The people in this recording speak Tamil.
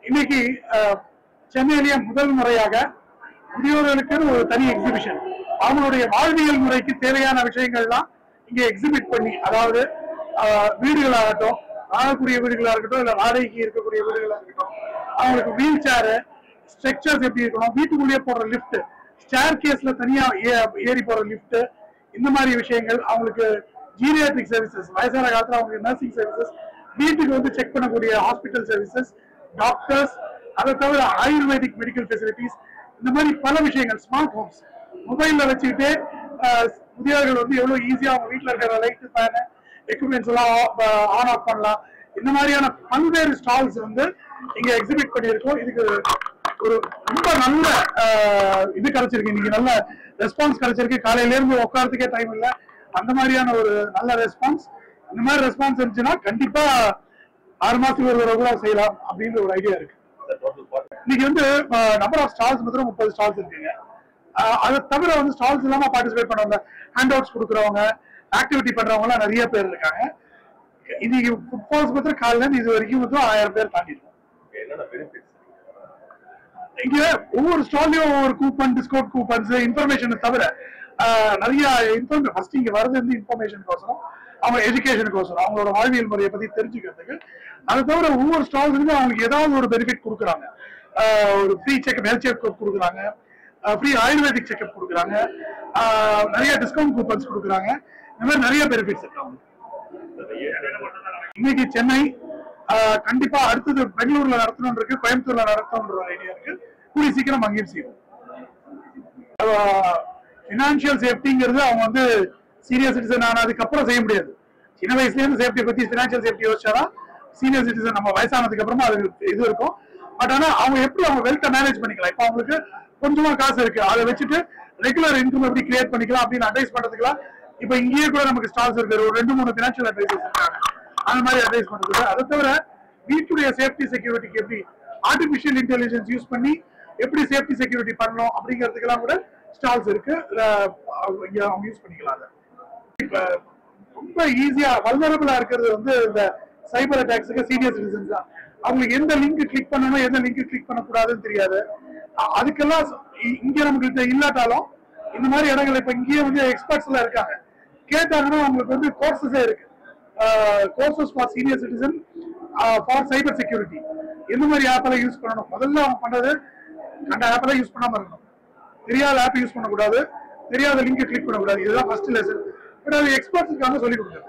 இன்னைக்கு சென்னையிலேயே முதல் முறையாக முதியோர்களுக்கு ஒரு தனி எக்ஸிபிஷன், அவங்களுடைய வாழ்வியல் முறைக்கு தேவையான விஷயங்கள்லாம் இங்க எக்ஸிபிட் பண்ணி, அதாவது வீடுகளாகட்டும், வாழக்கூடிய வீடுகளா இருக்கட்டும், இல்ல வாடகைக்கு இருக்கக்கூடிய வீடுகளா இருக்கட்டும், அவங்களுக்கு வீல் சேரு, ஸ்ட்ரக்சர்ஸ் எப்படி இருக்கணும், வீட்டுக்குள்ளேயே போடுற லிப்ட், ஸ்டேர் கேஸ்ல தனியா ஏறி போற லிப்ட், இந்த மாதிரி விஷயங்கள், அவங்களுக்கு ஜீரியாட்ரிக் சர்வீசஸ், வயசான காலத்துல அவங்களுக்கு நர்சிங் சர்வீசஸ், வீட்டுக்கு வந்து செக் பண்ணக்கூடிய ஹாஸ்பிட்டல் சர்வீசஸ், டாக்டர்ஸ், அதை தவிர ஆயுர்வேதிக் மெடிக்கல் ஃபெசிலிட்டிஸ், இந்த மாதிரி பல விஷயங்கள், ஸ்மார்ட் ஹோம்ஸ், மொபைல்ல வச்சுக்கிட்டே முதியோர்கள் வந்து எவ்வளவு ஈஸியா அவங்க வீட்டுல இருக்கிற லைட், ஃபேன், எக்யூப்மெண்ட்ஸ் எல்லாம் ஆன் ஆஃப் பண்ணலாம். இந்த மாதிரியான பல்வேறு ஸ்டால்ஸ் வந்து இங்க எக்ஸிபிட் பண்ணியிருக்கோம். இதுக்கு ஒரு ரொம்ப நல்ல இது கிடைச்சிருக்கு, இன்னைக்கு நல்ல ரெஸ்பான்ஸ் கிடைச்சிருக்கு. காலையில இருந்து உட்காரத்துக்கே டைம் இல்லை, அந்த மாதிரியான ஒரு நல்ல ரெஸ்பான்ஸ். இந்த மாதிரி ரெஸ்பான்ஸ் இருந்துச்சுன்னா கண்டிப்பா 6 மாசத்துக்கு ஒரு தடவை செய்யலாம் அப்படின்ற ஒரு ஐடியா இருக்கு. இன்னைக்கு வந்து நம்பர் ஆஃப் ஸ்டால்ஸ் மட்டும் 30 ஸ்டால்ஸ் இருக்குங்க. அதை தவிர வந்து ஸ்டால்ஸ் இல்லாம பார்ட்டிசிபேட் பண்ணவங்க, ஹேண்ட் அவுட்ஸ் கொடுக்குறவங்க, ஆக்டிவிட்டி பண்றவங்க எல்லாம் நிறைய பேர் இருக்காங்க. இன்னைக்கு ஃபுட்பால்ஸ் மட்டும் காலையில இருந்து இது வரைக்கும் வந்து 1000 பேர் தாண்டி இருக்கும். இங்க ஒவ்வொரு ஸ்டால்லையும் ஒவ்வொரு கூப்பன், டிஸ்கவுண்ட் கூப்பன்ஸ், இன்ஃபர்மேஷன் தவிர நிறைய இன்ஃபர்மேஷன். ஃபர்ஸ்ட் இங்க வரது வந்து இன்ஃபர்மேஷனுக்கோசரம், அவங்க எஜுகேஷனுக்கோசரம், அவங்களோட வாழ்வியல் முறையை பத்தி தெரிஞ்சுக்கிறதுக்கு. அதை தவிர ஒவ்வொரு ஸ்டால்ஸுக்கும் அவங்களுக்கு ஏதாவது ஒரு பெனிஃபிட் கொடுக்குறாங்க. ஒரு ஃப்ரீ செக்அப், ஹெல்த் செக்அப் கொடுக்குறாங்க, ஃப்ரீ ஆயுர்வேதிக் செக்அப் கொடுக்குறாங்க, நிறைய டிஸ்கவுண்ட் கூப்பன்ஸ் கொடுக்குறாங்க. இந்த மாதிரி நிறைய பெனிஃபிட்ஸ் இருக்கு அவங்களுக்கு. இன்னைக்கு சென்னை, கண்டிப்பா அடுத்தது பெங்களூர்ல நடத்தணும் இருக்கு, கோயம்புத்தூர்ல நடத்தணும்ன்ற ஐடியா இருக்கு. கூடிய சீக்கிரம் அங்கேயும் செய்யும். பினான்சியல் சேஃப்டிங்கிறது அவங்க வந்து சீனியர் சிட்டிசன் ஆனதுக்கு அப்புறம் செய்ய முடியாது. சின்ன வயசுல இருந்து சேஃப்டி பத்தி, பினான்சியல் சேஃப்டி யோசிச்சாதான் சீனியர் சிட்டிசன் நம்ம வயசானதுக்கு அப்புறமா அது இது இருக்கும். பட் ஆனா அவங்க எப்படி அவங்க வெல்த்தை மேனேஜ் பண்ணிக்கலாம், இப்ப அவங்களுக்கு கொஞ்சமா காசு இருக்கு, அதை வச்சுட்டு ரெகுலர் இன்கம் எப்படி கிரியேட் பண்ணிக்கலாம் அப்படின்னு அட்வைஸ் பண்றதுக்குலாம் இப்ப இங்கேயே கூட நமக்கு ஸ்டால்ஸ் இருக்கு. ஒரு 2-3 பினான்சியல் அட்வைசர்ஸ் இருக்காங்க, அந்த மாதிரி அட்வைஸ் பண்றது. அதை தவிர வீட்டுடைய சேஃப்டி செக்யூரிட்டிக்கு எப்படி ஆர்டிபிஷியல் இன்டெலிஜென்ஸ் யூஸ் பண்ணி எப்படி சேஃப்டி செக்யூரிட்டி பண்ணணும் அப்படிங்கிறதுக்கெல்லாம் கூட ஸ்டால்ஸ் இருக்கு, அவங்க யூஸ் பண்ணிக்கலாம். இப்ப ரொம்ப ஈஸியா வல்னரபிளா இருக்கிறது வந்து இந்த சைபர் அட்டாக்ஸுக்கு சீனியர் சிட்டிசன்ஸ் தான். அவங்களுக்கு எந்த லிங்க் கிளிக் பண்ணணும், எந்த லிங்க் கிளிக் பண்ணக்கூடாதுன்னு தெரியாது. அதுக்கெல்லாம் இங்க நமக்கு இல்லாட்டாலும் இந்த மாதிரி இடங்கள் இப்ப இங்கேயே வந்து எக்ஸ்பர்ட்ஸ் எல்லாம் இருக்காங்க. கேட்டாங்கன்னா அவங்களுக்கு வந்து கோர்சஸே இருக்கு, courses for senior citizen for cyber security. எந்த மாதிரி ஆப்பெல்லாம் யூஸ் பண்ணணும், முதல்ல அவங்க பண்றது அந்த ஆப்பெல்லாம் யூஸ் பண்ணாம இருக்கணும், தெரியாத ஆப் யூஸ் பண்ணக்கூடாது, தெரியாத லிங்க் கிளிக் பண்ணக்கூடாது. இதுதான் ஃபர்ஸ்ட் லெசன். பட் அது எக்ஸ்பர்ட்ஸ் இருக்காங்க சொல்லி கொடுக்குறது.